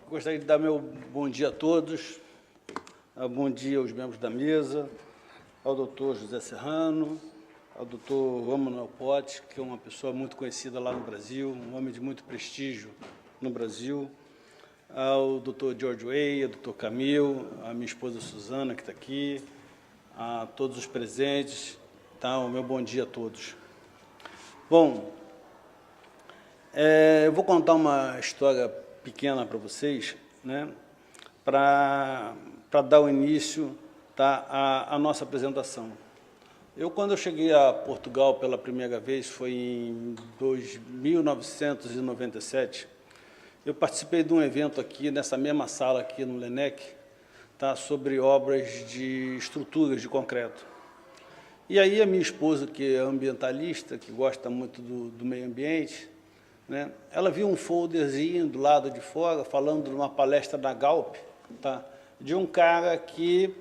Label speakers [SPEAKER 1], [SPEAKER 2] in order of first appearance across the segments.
[SPEAKER 1] Gostaria de dar meu bom dia a todos, bom dia aos membros da mesa, ao doutor José Serrano, ao doutor Romuald Pote, que é uma pessoa muito conhecida lá no Brasil, um homem de muito prestígio no Brasil, ao doutor George Way, ao doutor Camille, a minha esposa Suzana, que está aqui, a todos os presentes, tá? O meu bom dia a todos. Bom, eu vou contar uma história pequena para vocês, né, para dar o início, tá, à nossa apresentação. Quando eu cheguei a Portugal pela primeira vez, foi em 1997, eu participei de um evento aqui, nessa mesma sala aqui no LENEC, tá, sobre obras de estruturas de concreto. E aí a minha esposa, que é ambientalista, que gosta muito do meio ambiente, né, ela viu um folderzinho do lado de fora, falando de uma palestra da Galp, tá, de um cara que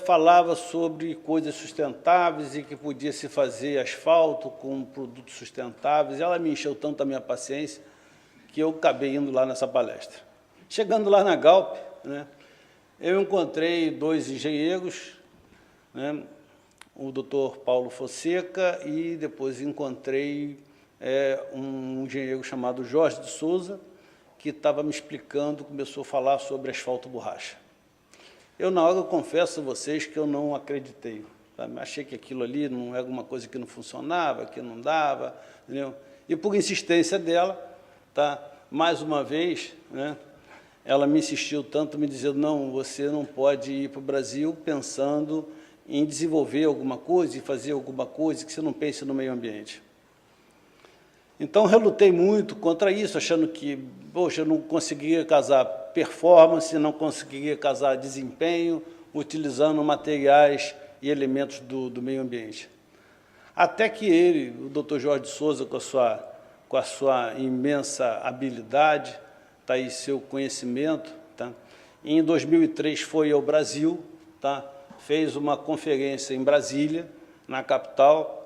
[SPEAKER 1] falava sobre coisas sustentáveis e que podia se fazer asfalto com produtos sustentáveis. Ela me encheu tanto a minha paciência que eu acabei indo lá nessa palestra. Chegando lá na Galp, né, eu encontrei dois engenheiros, né, o doutor Paulo Fonseca, e depois encontrei um engenheiro chamado Jorge de Souza, que estava me explicando, começou a falar sobre asfalto borracha. Eu, na hora, eu confesso a vocês que eu não acreditei. Sabe? Achei que aquilo ali não era uma coisa que não funcionava, que não dava, entendeu? E por insistência dela, tá, mais uma vez, né, ela me insistiu tanto, me dizendo, não, você não pode ir para o Brasil pensando em desenvolver alguma coisa e fazer alguma coisa que você não pense no meio ambiente. Então, relutei muito contra isso, achando que, poxa, eu não conseguiria casar performance, não conseguiria casar desempenho, utilizando materiais e elementos do meio ambiente. Até que ele, o doutor Jorge de Souza, com a sua imensa habilidade, tá, e seu conhecimento, tá, em 2003 foi ao Brasil, tá, fez uma conferência em Brasília, na capital,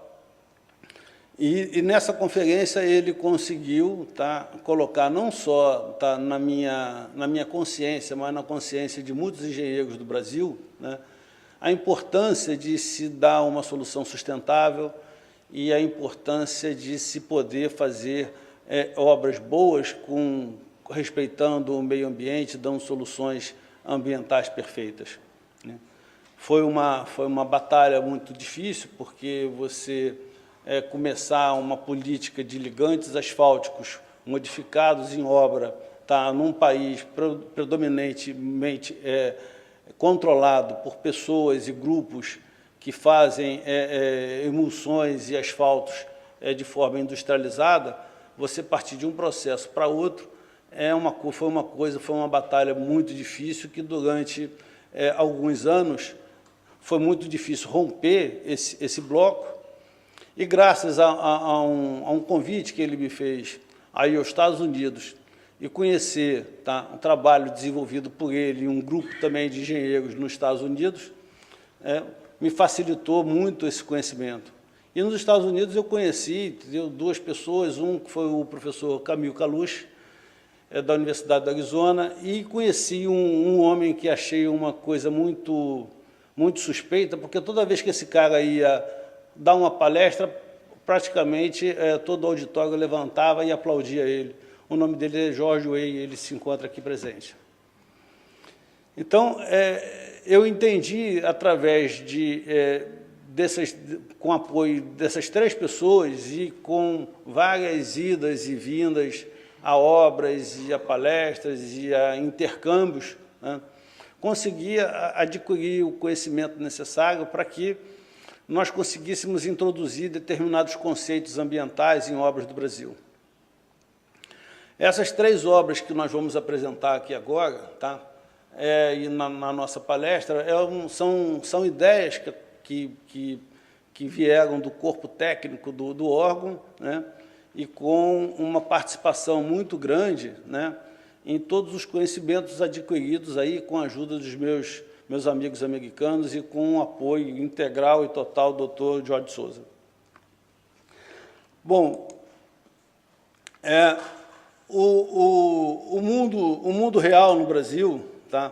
[SPEAKER 1] e nessa conferência ele conseguiu, tá, colocar não só, tá, na minha consciência, mas na consciência de muitos engenheiros do Brasil, né, a importância de se dar uma solução sustentável e a importância de se poder fazer obras boas respeitando o meio ambiente, dando soluções ambientais perfeitas, né. Foi uma batalha muito difícil, porque você começar uma política de ligantes asfálticos modificados em obra, tá, num país predominantemente controlado por pessoas e grupos que fazem emulsões e asfaltos de forma industrializada, você partir de um processo para outro foi uma batalha muito difícil, que durante alguns anos foi muito difícil romper esse bloco. E graças a um convite que ele me fez a ir aos Estados Unidos e conhecer, tá, um trabalho desenvolvido por ele e um grupo também de engenheiros nos Estados Unidos, me facilitou muito esse conhecimento. E nos Estados Unidos eu conheci, entendeu, duas pessoas, um que foi o professor Camille Kalush, da Universidade do Arizona, e conheci um homem que achei uma coisa muito suspeita, porque toda vez que esse cara ia dar uma palestra, praticamente todo o auditório levantava e aplaudia ele. O nome dele é George Way, ele se encontra aqui presente. Então, eu entendi, através com apoio dessas três pessoas e com várias idas e vindas a obras e a palestras e a intercâmbios, né, conseguia adquirir o conhecimento necessário para que nós conseguíssemos introduzir determinados conceitos ambientais em obras do Brasil. Essas três obras que nós vamos apresentar aqui agora, tá, e na nossa palestra, são ideias que vieram do corpo técnico do órgão, né, e com uma participação muito grande, né, em todos os conhecimentos adquiridos aí com a ajuda dos meus amigos americanos e com o apoio integral e total do Dr. Jorge de Souza. Bom, o mundo real no Brasil, tá?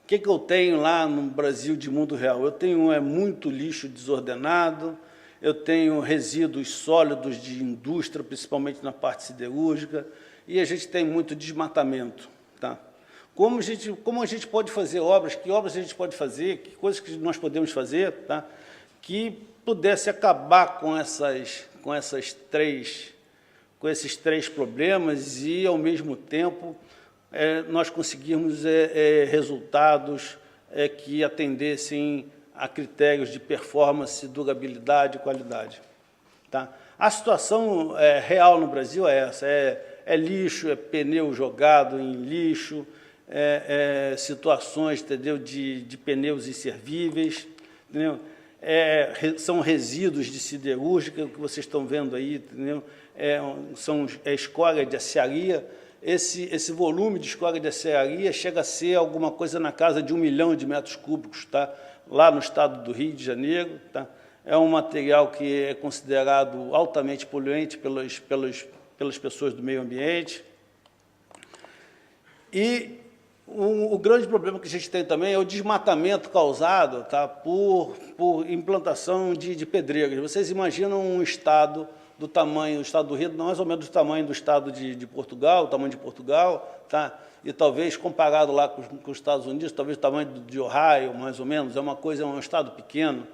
[SPEAKER 1] O que eu tenho lá no Brasil de mundo real? Eu tenho muito lixo desordenado, eu tenho resíduos sólidos de indústria, principalmente na parte siderúrgica, e a gente tem muito desmatamento. Tá? Como a gente pode fazer obras, que obras a gente pode fazer, que coisas que nós podemos fazer, tá? Que pudesse acabar com esses três problemas e, ao mesmo tempo, nós conseguirmos resultados que atendessem a critérios de performance, durabilidade e qualidade. Tá? A situação real no Brasil é essa, é lixo, é pneu jogado em lixo, situações, entendeu, de pneus inservíveis, entendeu? São resíduos de siderúrgica, que vocês estão vendo aí, entendeu? São escória de aciaria. Esse volume de escória de aciaria chega a ser alguma coisa na casa de 1 milhão de metros cúbicos, tá? Lá no estado do Rio de Janeiro. Tá? É um material que é considerado altamente poluente pelas pessoas do meio ambiente. E o grande problema que a gente tem também é o desmatamento causado, tá? por implantação de pedreiras. Vocês imaginam um estado do tamanho, o estado do Rio, mais ou menos do tamanho do estado de Portugal, o tamanho de Portugal, tá? E talvez comparado lá com os Estados Unidos, talvez o tamanho de Ohio, mais ou menos, é um estado pequeno,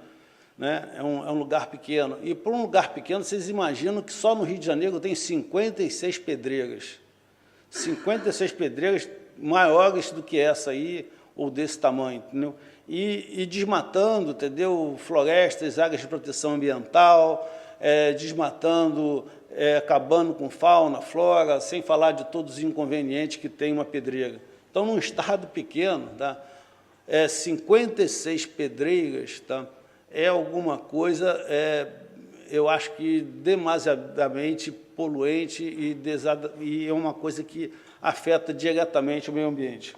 [SPEAKER 1] né? É um lugar pequeno. E para um lugar pequeno, vocês imaginam que só no Rio de Janeiro tem 56 pedreiras. 56 pedreiras maiores do que essa aí, ou desse tamanho, entendeu? E desmatando, entendeu? Florestas, áreas de proteção ambiental, desmatando, acabando com fauna, flora, sem falar de todos os inconvenientes que tem uma pedreira. Então, num estado pequeno, tá? 56 pedreiras, tá? É alguma coisa, eu acho que demasiadamente poluente e é uma coisa que afeta diretamente o meio ambiente.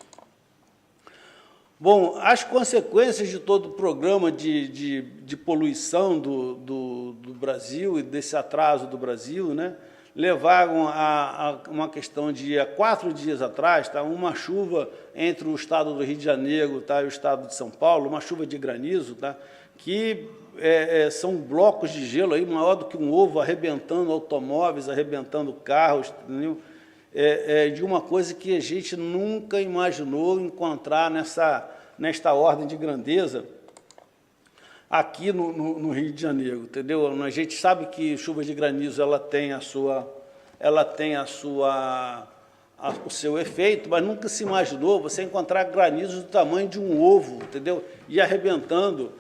[SPEAKER 1] Bom, as consequências de todo o programa de poluição do Brasil e desse atraso do Brasil, né, levaram a uma questão de, há 4 dias atrás, tá, uma chuva entre o estado do Rio de Janeiro, tá, e o estado de São Paulo, uma chuva de granizo, tá, que são blocos de gelo aí, maior do que um ovo, arrebentando automóveis, arrebentando carros, entendeu? De uma coisa que a gente nunca imaginou encontrar nesta ordem de grandeza aqui no Rio de Janeiro, entendeu? A gente sabe que chuva de granizo ela tem o seu efeito, mas nunca se imaginou você encontrar granizo do tamanho de um ovo, entendeu? E arrebentando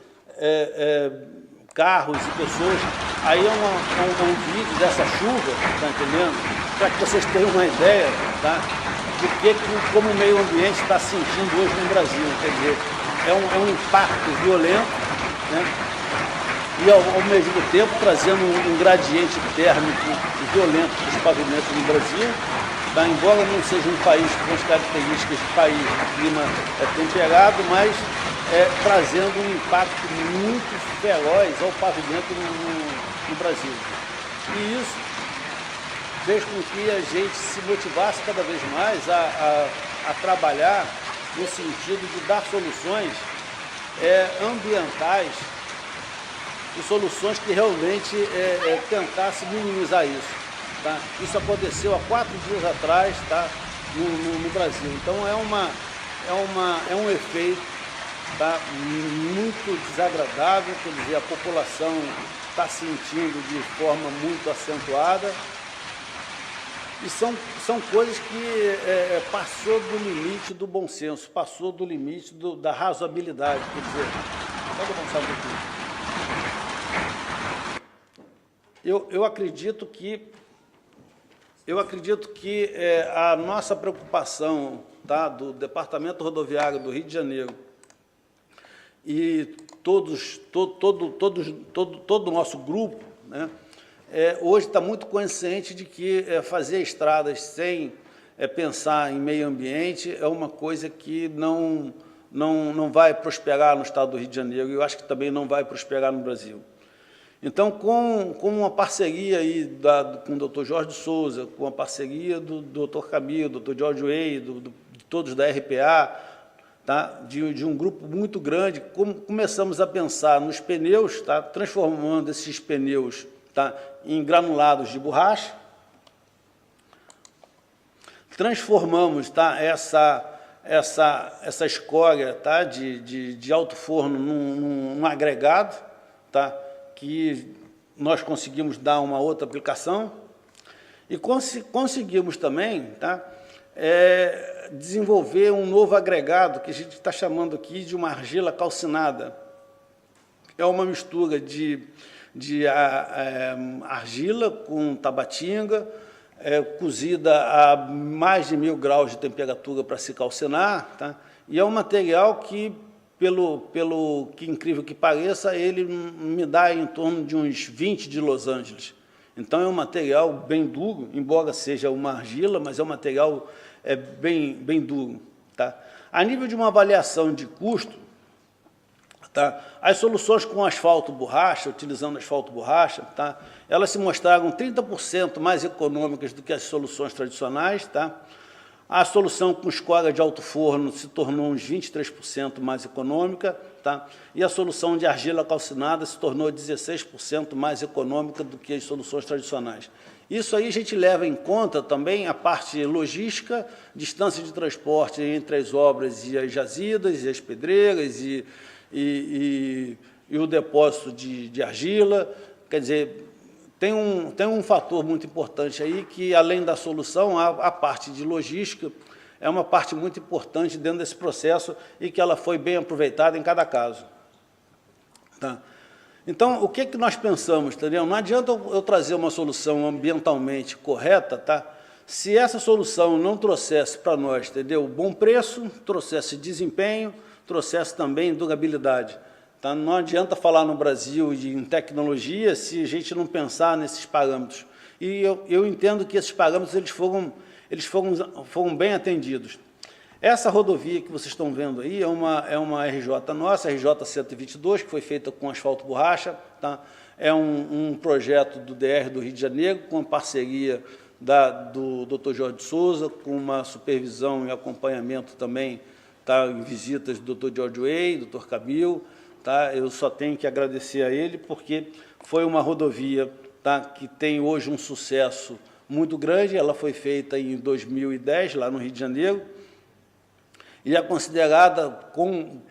[SPEAKER 1] carros e pessoas. Aí um vídeo dessa chuva, tá entendendo? Para que vocês tenham uma ideia, tá? Como o meio ambiente está sentindo hoje no Brasil. Quer dizer, é um impacto violento, né? E, ao mesmo tempo, trazendo um gradiente térmico violento dos pavimentos no Brasil, tá? Embora não seja um país com as características de país, o clima temperado, mas trazendo um impacto muito feroz ao pavimento no Brasil. E isso fez com que a gente se motivasse cada vez mais a trabalhar no sentido de dar soluções ambientais e soluções que realmente tentassem minimizar isso. Tá? Isso aconteceu há 4 dias atrás, tá? no Brasil. Então, é um efeito, tá? Muito desagradável, quer dizer, a população está sentindo de forma muito acentuada. E são coisas que passou do limite do bom senso, passou do limite da razoabilidade. Quer dizer, pode avançar um pouquinho. Eu acredito que a nossa preocupação, tá, do Departamento Rodoviário do Rio de Janeiro e todo o nosso grupo, né, hoje está muito consciente de que fazer estradas sem pensar em meio ambiente é uma coisa que não vai prosperar no estado do Rio de Janeiro e eu acho que também não vai prosperar no Brasil. Então, com uma parceria aí com o Dr. Jorge de Souza, com a parceria do Dr. Camilo, do Dr. George Way, de todos da RPA, tá? de um grupo muito grande, começamos a pensar nos pneus, tá? Transformando esses pneus, tá? Em granulados de borracha, transformamos, tá? essa escória, tá? de alto forno num agregado, tá? Que nós conseguimos dar uma outra aplicação e conseguimos também, tá? Desenvolver um novo agregado que a gente está chamando aqui de uma argila calcinada. É uma mistura de argila com tabatinga, cozida a mais de 1000 graus de temperatura para se calcinar, tá? E é um material que, pelo que incrível que pareça, ele me dá em torno de uns 20 de Los Angeles. Então, é um material bem duro, embora seja uma argila, mas é um material bem duro. Tá? A nível de uma avaliação de custo, tá? As soluções com asfalto borracha, utilizando asfalto borracha, tá? Elas se mostraram 30% mais econômicas do que as soluções tradicionais. Tá? A solução com escória de alto forno se tornou uns 23% mais econômica, tá? E a solução de argila calcinada se tornou 16% mais econômica do que as soluções tradicionais. Isso aí a gente leva em conta também a parte logística, distância de transporte entre as obras e as jazidas, e as pedreiras, e o depósito de argila. Quer dizer, tem um fator muito importante aí que, além da solução, a parte de logística é uma parte muito importante dentro desse processo e que ela foi bem aproveitada em cada caso. Tá? Então, o que nós pensamos, entendeu? Não adianta eu trazer uma solução ambientalmente correta, tá? Se essa solução não trouxesse para nós, entendeu? Bom preço, trouxesse desempenho, trouxesse também durabilidade. Tá? Não adianta falar no Brasil em tecnologia se a gente não pensar nesses parâmetros. E eu entendo que esses parâmetros eles foram bem atendidos. Essa rodovia que vocês estão vendo aí é uma RJ nossa, RJ 122, que foi feita com asfalto borracha. Tá? É um projeto do DR do Rio de Janeiro, com a parceria do Dr. Jorge de Souza, com uma supervisão e acompanhamento também, tá? Em visitas do Dr. George Way, do Dr. Camilo. Tá? Eu só tenho que agradecer a ele, porque foi uma rodovia, tá? Que tem hoje um sucesso muito grande. Ela foi feita em 2010, lá no Rio de Janeiro, e é considerada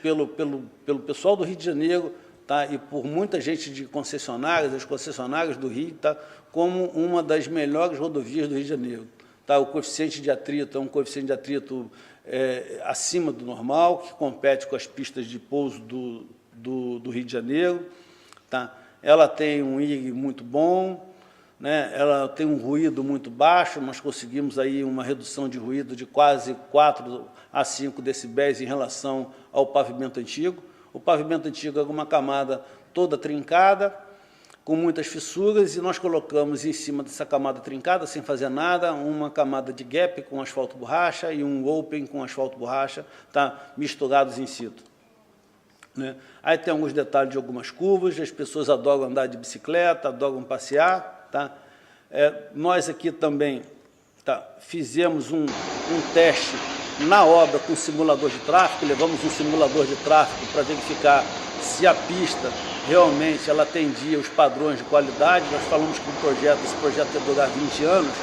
[SPEAKER 1] pelo pessoal do Rio de Janeiro, tá? E por muita gente de concessionárias, as concessionárias do Rio, tá? Como uma das melhores rodovias do Rio de Janeiro. Tá? O coeficiente de atrito é um coeficiente de atrito acima do normal, que compete com as pistas de pouso do Rio de Janeiro. Tá? Ela tem um IG muito bom, né? Ela tem um ruído muito baixo. Nós conseguimos aí uma redução de ruído de quase 4 a 5 decibéis em relação ao pavimento antigo. O pavimento antigo é uma camada toda trincada, com muitas fissuras, e nós colocamos em cima dessa camada trincada, sem fazer nada, uma camada de gap com asfalto borracha e um open com asfalto borracha, tá? Misturados in situ. Né? Aí tem alguns detalhes de algumas curvas, as pessoas adoram andar de bicicleta, adoram passear. Tá? Nós aqui também, tá? Fizemos um teste na obra com simulador de tráfego, levamos um simulador de tráfego para verificar se a pista realmente ela atendia os padrões de qualidade. Nós falamos que esse projeto ia durar 20 anos,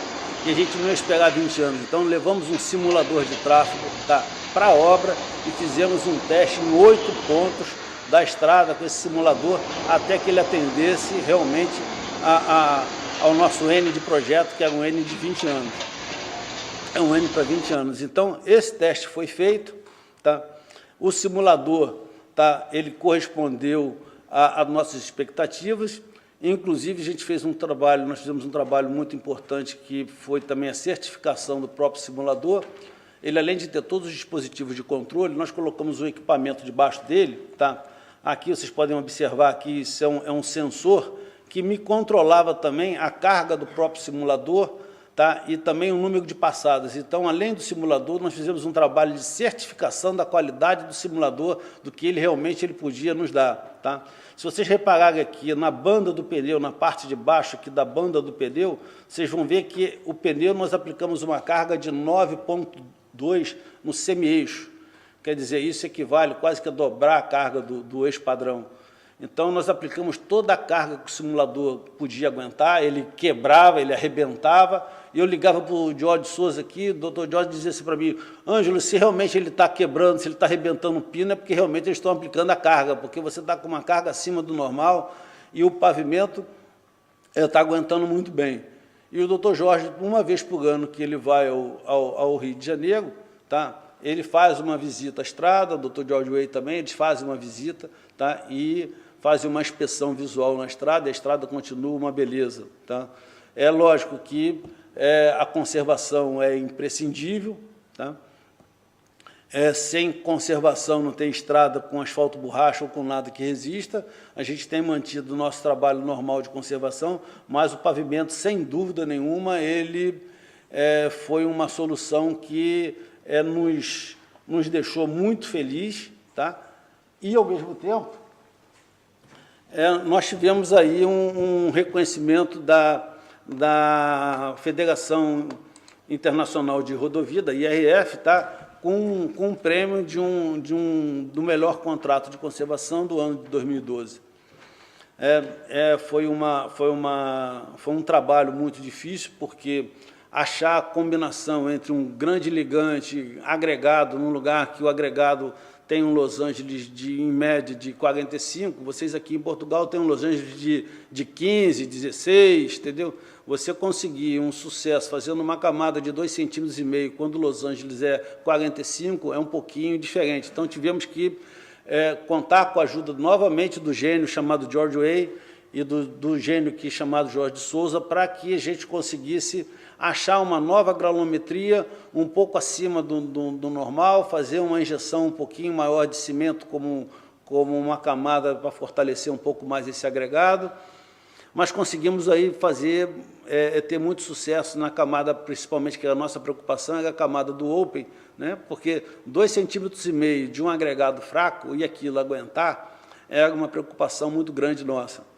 [SPEAKER 1] e a gente não ia esperar 20 anos. Então, levamos um simulador de tráfego, tá? Para a obra, e fizemos um teste em 8 pontos da estrada com esse simulador, até que ele atendesse realmente ao nosso N de projeto, que era um N de 20 anos. É um N para 20 anos. Então, esse teste foi feito. Tá? O simulador, tá? Ele correspondeu às nossas expectativas. Inclusive, a gente fez nós fizemos um trabalho muito importante, que foi também a certificação do próprio simulador. Ele, além de ter todos os dispositivos de controle, nós colocamos um equipamento debaixo dele. Tá? Aqui vocês podem observar que isso é um sensor que me controlava também a carga do próprio simulador, tá? E também o número de passadas. Então, além do simulador, nós fizemos um trabalho de certificação da qualidade do simulador, do que ele realmente podia nos dar. Tá? Se vocês repararem aqui na banda do pneu, na parte de baixo aqui da banda do pneu, vocês vão ver que o pneu nós aplicamos uma carga de 9,2 no semi-eixo. Quer dizer, isso equivale quase que a dobrar a carga do eixo padrão. Então, nós aplicamos toda a carga que o simulador podia aguentar, ele quebrava, ele arrebentava, e eu ligava para o Jorge Souza aqui, o doutor Jorge dizia assim para mim, Ângelo, se realmente ele está quebrando, se ele está arrebentando o pino, é porque realmente eles estão aplicando a carga, porque você está com uma carga acima do normal e o pavimento está aguentando muito bem. E o doutor Jorge, uma vez por ano que ele vai ao Rio de Janeiro, tá? Ele faz uma visita à estrada, o doutor George Way também, eles fazem uma visita, tá? E fazem uma inspeção visual na estrada, e a estrada continua uma beleza. Tá? É lógico que a conservação é imprescindível, tá? Sem conservação não tem estrada com asfalto borracha ou com nada que resista. A gente tem mantido o nosso trabalho normal de conservação, mas o pavimento, sem dúvida nenhuma, ele foi uma solução que nos deixou muito feliz, tá? E, ao mesmo tempo, nós tivemos aí um reconhecimento da Federação Internacional de Rodovia, da IRF, tá? com um prêmio do melhor contrato de conservação do ano de 2012. Foi um trabalho muito difícil, porque achar a combinação entre um grande ligante agregado, num lugar que o agregado tem um Los Angeles em média de 45, vocês aqui em Portugal têm um Los Angeles de 15, 16, entendeu? Você conseguir um sucesso fazendo uma camada de 2,5 centímetros, quando o Los Angeles é 45, é um pouquinho diferente. Então, tivemos que contar com a ajuda novamente do gênio chamado George Way e do gênio aqui chamado Jorge Souza, para que a gente conseguisse achar uma nova granulometria um pouco acima do normal, fazer uma injeção um pouquinho maior de cimento como uma camada para fortalecer um pouco mais esse agregado, mas conseguimos aí ter muito sucesso na camada, principalmente, que a nossa preocupação era a camada do Open, né? Porque 2,5 centímetros de um agregado fraco e aquilo aguentar era uma preocupação muito grande nossa.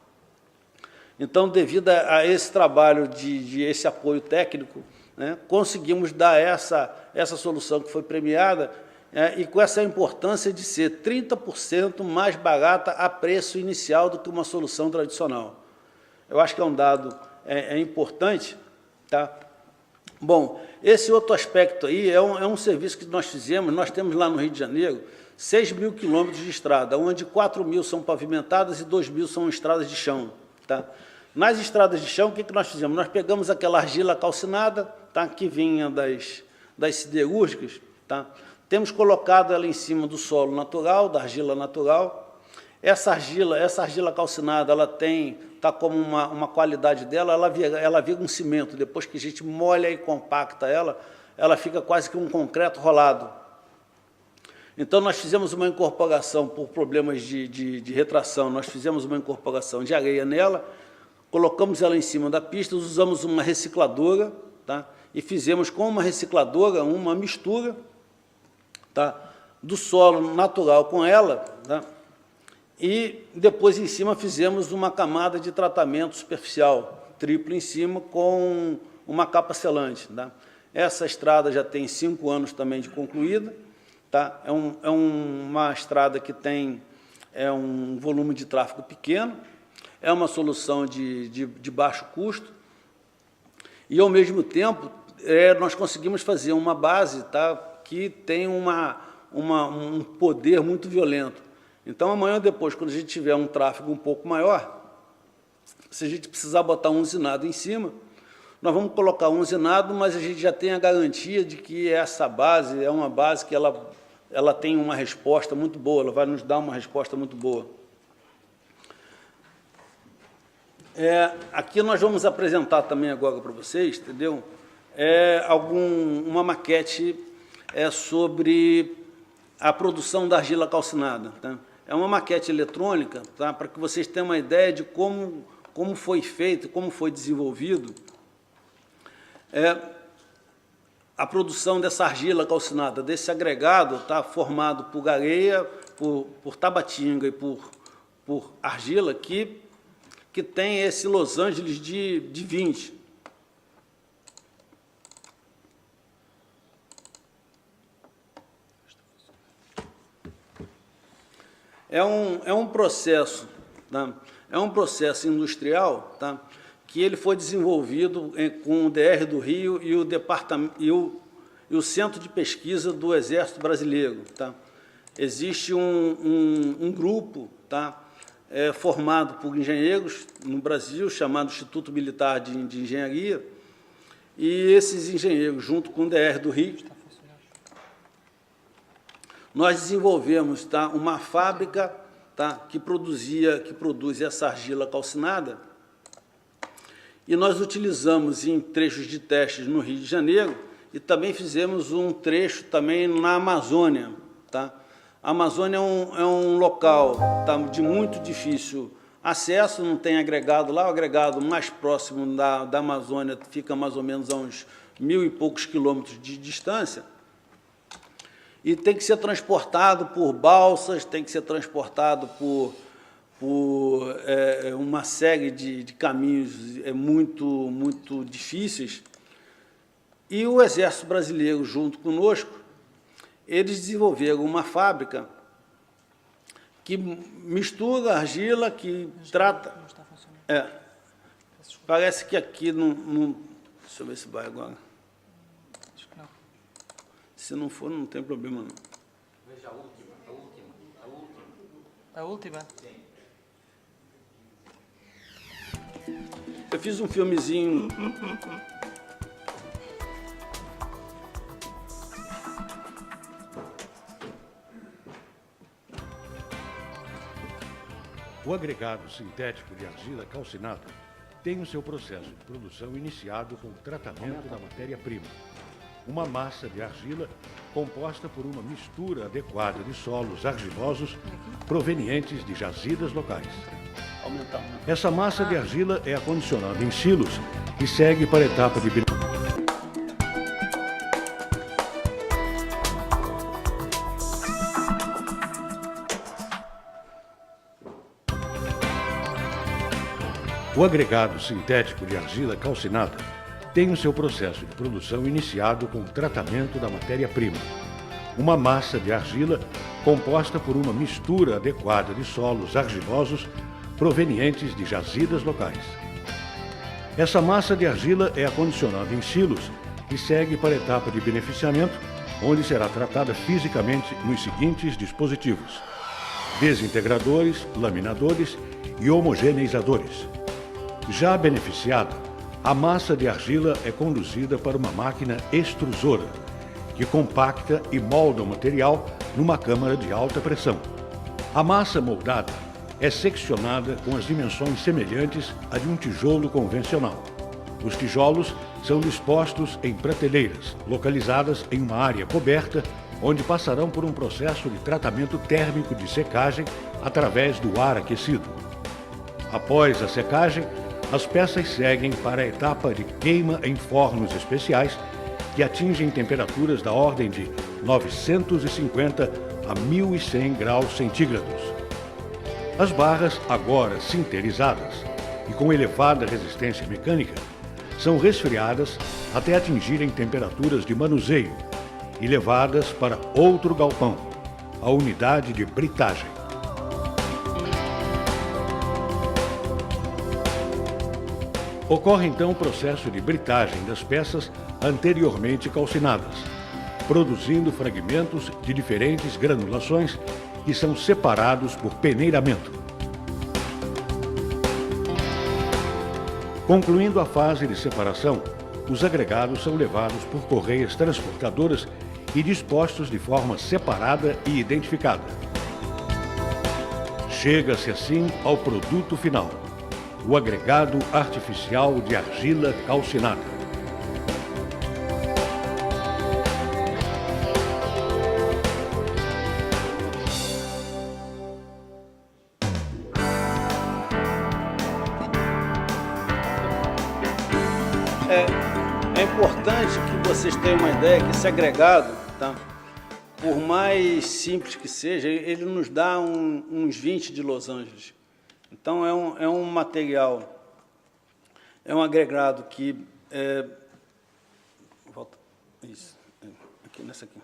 [SPEAKER 1] Então, devido a esse trabalho, esse apoio técnico, né, conseguimos dar essa solução que foi premiada, e com essa importância de ser 30% mais barata a preço inicial do que uma solução tradicional. Eu acho que é um dado importante. Tá? Bom, esse outro aspecto aí é um serviço que nós fizemos, nós temos lá no Rio de Janeiro 6.000 quilômetros de estrada, onde 4.000 são pavimentadas e 2.000 são estradas de chão. Tá? Nas estradas de chão, o que nós fizemos? Nós pegamos aquela argila calcinada, tá? Que vinha das siderúrgicas, tá? Temos colocado ela em cima do solo natural, da argila natural. Essa argila calcinada, ela está como uma qualidade dela, ela vira um cimento. Depois que a gente molha e compacta ela fica quase que um concreto rolado. Então, nós fizemos uma incorporação, por problemas de retração, nós fizemos uma incorporação de areia nela, colocamos ela em cima da pista, usamos uma recicladora, tá? E fizemos com uma recicladora uma mistura, tá? Do solo natural com ela, tá? E depois em cima fizemos uma camada de tratamento superficial, triplo em cima, com uma capa selante. Tá? Essa estrada já tem 5 anos também de concluída. Tá? É uma estrada que tem um volume de tráfego pequeno, é uma solução de baixo custo, e, ao mesmo tempo, nós conseguimos fazer uma base, tá, que tem um poder muito violento. Então, amanhã depois, quando a gente tiver um tráfego um pouco maior, se a gente precisar botar um usinado em cima, nós vamos colocar um usinado, mas a gente já tem a garantia de que essa base é uma base que ela tem uma resposta muito boa, ela vai nos dar uma resposta muito boa. Aqui nós vamos apresentar também agora para vocês, entendeu? Uma maquete sobre a produção da argila calcinada. Tá? É uma maquete eletrônica, tá? Para que vocês tenham uma ideia de como foi feito, como foi desenvolvido a produção dessa argila calcinada, desse agregado, tá, formado por areia, por tabatinga e por argila, que tem esse Los Angeles de 20. É um processo, tá? É um processo industrial, tá? Que ele foi desenvolvido com o DR do Rio e o departamento e o Centro de Pesquisa do Exército Brasileiro, tá? Existe um grupo, tá? Formado por engenheiros no Brasil, chamado Instituto Militar de Engenharia, e esses engenheiros, junto com o DR do Rio, nós desenvolvemos, tá, uma fábrica, tá, que produz essa argila calcinada, e nós utilizamos em trechos de testes no Rio de Janeiro e também fizemos um trecho também na Amazônia. Tá? A Amazônia é um local, tá, de muito difícil acesso, não tem agregado lá, o agregado mais próximo da Amazônia fica mais ou menos a uns 1.000 e poucos quilômetros de distância, e tem que ser transportado por balsas, tem que ser transportado por uma série de caminhos muito difíceis. E o Exército Brasileiro, junto conosco, eles desenvolveram uma fábrica que mistura argila, que trata...
[SPEAKER 2] Não está funcionando.
[SPEAKER 1] Parece que aqui não... Deixa eu ver se vai agora.
[SPEAKER 2] Acho que não.
[SPEAKER 1] Se não for, não tem problema, não.
[SPEAKER 3] Veja a última.
[SPEAKER 2] A última?
[SPEAKER 3] Sim.
[SPEAKER 1] Eu fiz um filmezinho...
[SPEAKER 4] O agregado sintético de argila calcinada tem o seu processo de produção iniciado com o tratamento da matéria-prima. Uma massa de argila composta por uma mistura adequada de solos argilosos provenientes de jazidas locais. Essa massa de argila é acondicionada em silos e segue para a etapa de O agregado sintético de argila calcinada tem o seu processo de produção iniciado com o tratamento da matéria-prima. Uma massa de argila composta por uma mistura adequada de solos argilosos provenientes de jazidas locais. Essa massa de argila é acondicionada em silos e segue para a etapa de beneficiamento, onde será tratada fisicamente nos seguintes dispositivos: desintegradores, laminadores e homogeneizadores. Já beneficiada, a massa de argila é conduzida para uma máquina extrusora, que compacta e molda o material numa câmara de alta pressão. A massa moldada é seccionada com as dimensões semelhantes à de um tijolo convencional. Os tijolos são dispostos em prateleiras, localizadas em uma área coberta, onde passarão por um processo de tratamento térmico de secagem através do ar aquecido. Após a secagem, as peças seguem para a etapa de queima em fornos especiais, que atingem temperaturas da ordem de 950 a 1.100 graus centígrados. As barras, agora sinterizadas e com elevada resistência mecânica, são resfriadas até atingirem temperaturas de manuseio e levadas para outro galpão, a unidade de britagem. Ocorre então o processo de britagem das peças anteriormente calcinadas, produzindo fragmentos de diferentes granulações que são separados por peneiramento. Concluindo a fase de separação, os agregados são levados por correias transportadoras e dispostos de forma separada e identificada. Chega-se assim ao produto final: o agregado artificial de argila calcinada.
[SPEAKER 1] É importante que vocês tenham uma ideia que esse agregado, tá? Por mais simples que seja, ele nos dá uns 20 de Los Angeles. Então, é um material, é um agregado que... volta, isso, aqui, nessa aqui.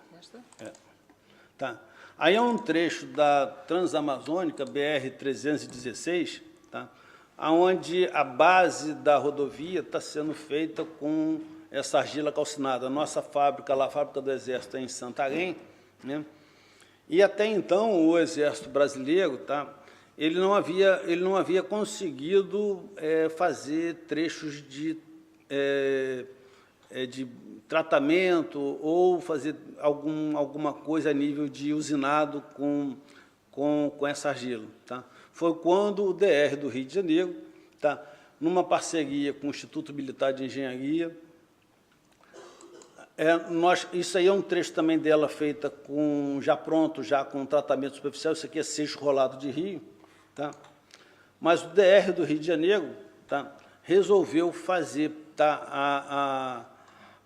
[SPEAKER 1] Tá. Aí é um trecho da Transamazônica, BR-316, tá? Onde a base da rodovia está sendo feita com essa argila calcinada. A nossa fábrica, lá, a fábrica do Exército, é em Santarém, né? E até então o Exército Brasileiro, tá? Ele não havia conseguido fazer trechos de tratamento ou fazer alguma coisa a nível de usinado com essa argila. Tá? Foi quando o DR do Rio de Janeiro, tá? Numa parceria com o Instituto Militar de Engenharia, isso aí é um trecho também dela feita já pronto, já com tratamento superficial, isso aqui é seixo rolado de rio, tá? Mas o DR do Rio de Janeiro, tá? Resolveu fazer, tá?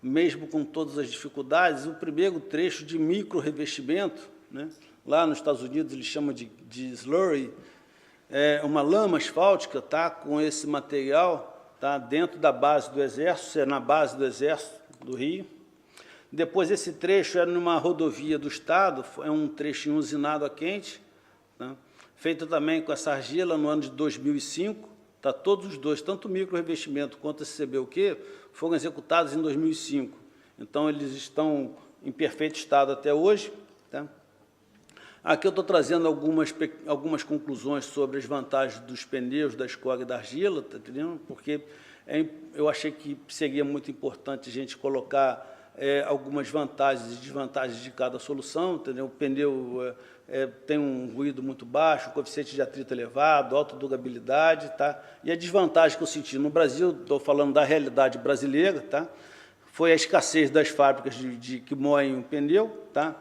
[SPEAKER 1] Mesmo com todas as dificuldades, o primeiro trecho de micro-revestimento, né? Lá nos Estados Unidos eles chamam de slurry, uma lama asfáltica, tá? Com esse material, tá? Dentro da base do Exército, na base do Exército do Rio. Depois esse trecho é numa rodovia do Estado, é um trecho usinado a quente, tá? Feito também com essa argila no ano de 2005, tá? Todos os dois, tanto o micro-revestimento quanto esse CBUQ, foram executados em 2005. Então, eles estão em perfeito estado até hoje. Tá? Aqui eu estou trazendo algumas conclusões sobre as vantagens dos pneus, da escória e da argila, tá entendendo? Porque eu achei que seria muito importante a gente colocar algumas vantagens e desvantagens de cada solução, entendeu? O pneu tem um ruído muito baixo, coeficiente de atrito elevado, alta durabilidade, tá? E a desvantagem que eu senti no Brasil, estou falando da realidade brasileira, tá? Foi a escassez das fábricas que moem o pneu, tá?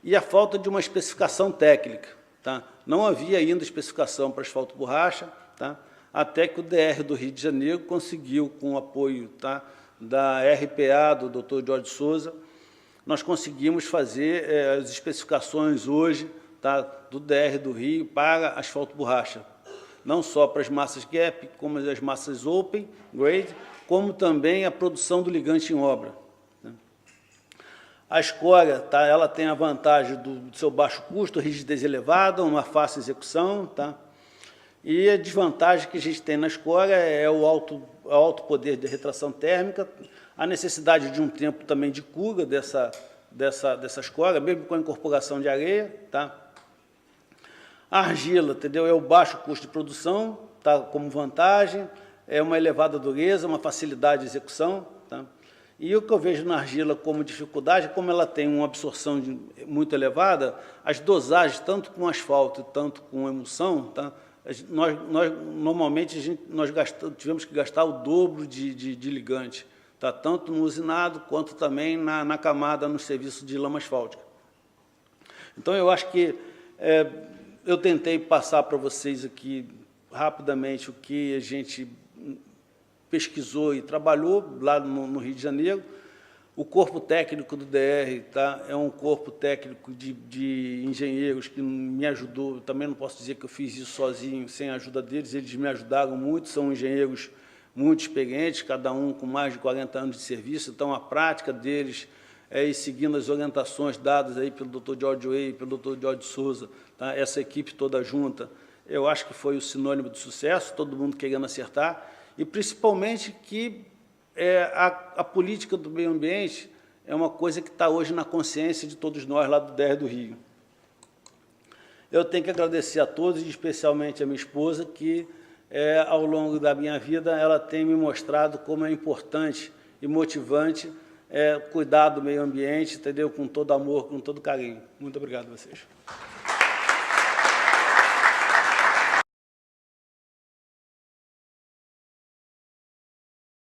[SPEAKER 1] E a falta de uma especificação técnica, tá? Não havia ainda especificação para asfalto borracha, tá? Até que o DR do Rio de Janeiro conseguiu, com o apoio, tá? Da RPA, do Dr. Jorge Souza, nós conseguimos fazer as especificações hoje, tá, do DR do Rio para asfalto borracha. Não só para as massas gap, como as massas open, grade, como também a produção do ligante em obra. Né? A escória, tá, ela tem a vantagem do seu baixo custo, rigidez elevada, uma fácil execução, tá? E a desvantagem que a gente tem na escória é o alto poder de retração térmica, a necessidade de um tempo também de cura dessa escória, mesmo com a incorporação de areia. Tá? A argila, entendeu? É o baixo custo de produção, tá, como vantagem, é uma elevada dureza, uma facilidade de execução. Tá? E o que eu vejo na argila como dificuldade, como ela tem uma absorção muito elevada, as dosagens, tanto com asfalto tanto com emulsão, tá? Normalmente nós tivemos que gastar o dobro de ligante, tá? Tanto no usinado quanto também na camada no serviço de lama asfáltica. Então, eu acho que eu tentei passar para vocês aqui rapidamente o que a gente pesquisou e trabalhou lá no Rio de Janeiro. O corpo técnico do DR, tá, é um corpo técnico de engenheiros que me ajudou. Também não posso dizer que eu fiz isso sozinho, sem a ajuda deles. Eles me ajudaram muito, são engenheiros muito experientes, cada um com mais de 40 anos de serviço. Então, a prática deles e seguindo as orientações dadas aí pelo Dr. George Way e pelo Dr. Jorge Souza, tá, essa equipe toda junta, eu acho que foi o sinônimo de sucesso, todo mundo querendo acertar, e principalmente que a política do meio ambiente é uma coisa que está hoje na consciência de todos nós lá do DR do Rio. Eu tenho que agradecer a todos, e especialmente a minha esposa, que ao longo da minha vida ela tem me mostrado como é importante e motivante cuidar do meio ambiente, entendeu? Com todo amor, com todo carinho. Muito obrigado a vocês.